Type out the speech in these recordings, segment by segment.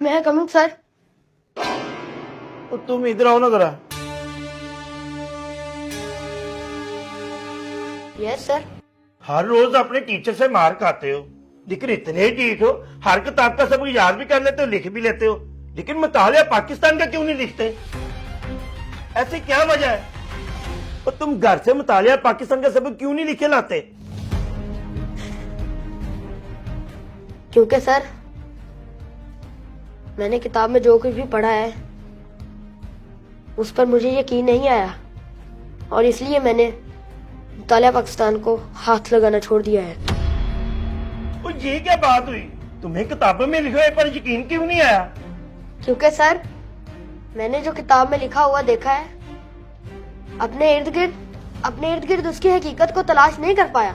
मैं coming sir. तो तुम इधर आओ ना जरा। Yes sir. हर रोज अपने टीचर से मार खाते हो, लेकिन इतने ढीठ हो, हर किताब का सबक याद भी कर लेते हो, लिख भी लेते हो, लेकिन मुतालिया पाकिस्तान का क्यों नहीं लिखते? ऐसी क्या वजह है? और तुम घर से मुतालिया पाकिस्तान का सबक क्यों नहीं लिखे लाते? क्योंकि सर मैंने किताब में जो कुछ भी पढ़ा है उस पर मुझे यकीन नहीं आया, और इसलिए मैंने मुतालिया पाकिस्तान को हाथ लगाना छोड़ दिया है। और ये क्या बात हुई? तुम्हें किताबों में लिखे हुए पर यकीन क्यों नहीं आया? क्योंकि सर मैंने जो किताब में लिखा हुआ देखा है, अपने इर्द गिर्द उसकी हकीकत को तलाश नहीं कर पाया।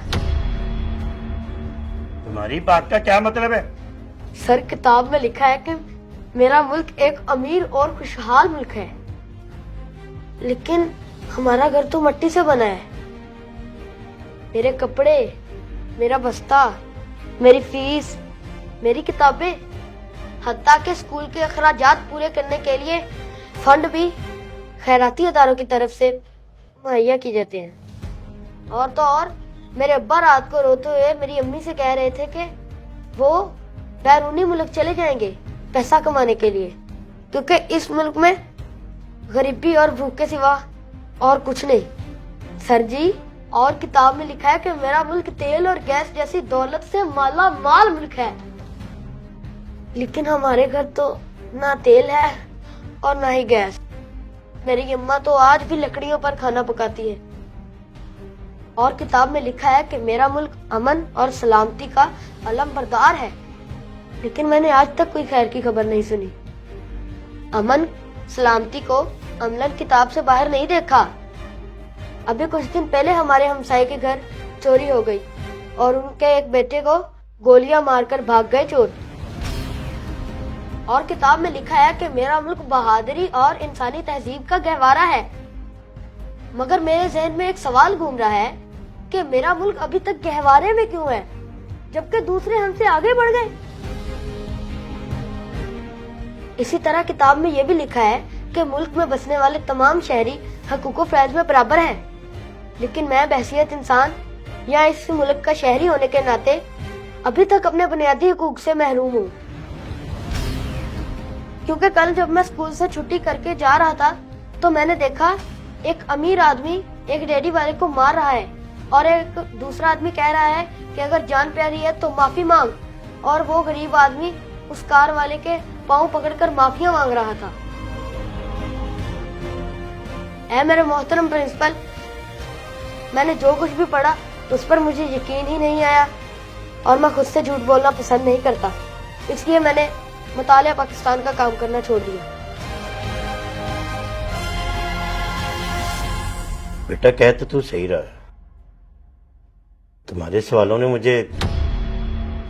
तुम्हारी बात का क्या मतलब है? सर किताब में लिखा है कि मेरा मुल्क एक अमीर और खुशहाल मुल्क है, लेकिन हमारा घर तो मिट्टी से बना है। मेरे कपड़े, मेरा बस्ता, मेरी फीस, मेरी किताबें, हत्ता के स्कूल के अखराजात पूरे करने के लिए फंड भी खैराती अदारों की तरफ से मुहैया किए जाते हैं। और तो और मेरे अब्बा रात को रोते हुए मेरी अम्मी से कह रहे थे कि वो बैरूनी मुल्क चले जाएंगे पैसा कमाने के लिए, क्योंकि इस मुल्क में गरीबी और भूख के सिवा और कुछ नहीं। सर जी, और किताब में लिखा है कि मेरा मुल्क तेल और गैस जैसी दौलत से माला माल मुल्क है, लेकिन हमारे घर तो ना तेल है और ना ही गैस। मेरी अम्मा तो आज भी लकड़ियों पर खाना पकाती है। और किताब में लिखा है कि मेरा मुल्क अमन और सलामती का अलम बरदार है, लेकिन मैंने आज तक कोई खैर की खबर नहीं सुनी। अमन सलामती को अमलन किताब से बाहर नहीं देखा। अभी कुछ दिन पहले हमारे हमसाये के घर चोरी हो गई और उनके एक बेटे को गोलियां मारकर भाग गए चोर। और किताब में लिखा है कि मेरा मुल्क बहादुरी और इंसानी तहजीब का गहवारा है, मगर मेरे जहन में एक सवाल घूम रहा है कि मेरा मुल्क अभी तक गहवारे में क्यों है, जबकि दूसरे हमसे आगे बढ़ गए। इसी तरह किताब में यह भी लिखा है कि मुल्क में बसने वाले तमाम शहरी हकूक़ फैज़ में बराबर हैं, लेकिन मैं बहसियत इंसान या इस मुल्क का शहरी होने के नाते अभी तक अपने बुनियादी हकूक़ से महरूम हूँ। क्योंकि कल जब मैं स्कूल से छुट्टी करके जा रहा था तो मैंने देखा एक अमीर आदमी एक रेडी वाले को मार रहा है, और एक दूसरा आदमी कह रहा है कि अगर जान प्यारी है तो माफी मांग, और वो गरीब आदमी उस कार वाले के पांव पकड़कर माफिया मांग रहा था। ऐ मेरे मोहतरम प्रिंसिपल, मैंने जो कुछ भी पढ़ा उस पर मुझे यकीन ही नहीं आया, और मैं खुद से झूठ बोलना पसंद नहीं करता, इसलिए मैंने मुतालिया पाकिस्तान का काम करना छोड़ दिया। बेटा कह तो तू सही रहा है, तुम्हारे सवालों ने मुझे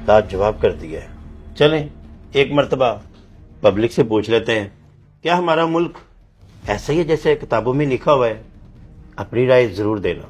जवाब कर दिया है। चलें एक मर्तबा पब्लिक से पूछ लेते हैं, क्या हमारा मुल्क ऐसा ही है जैसे किताबों में लिखा हुआ है? अपनी राय जरूर देना।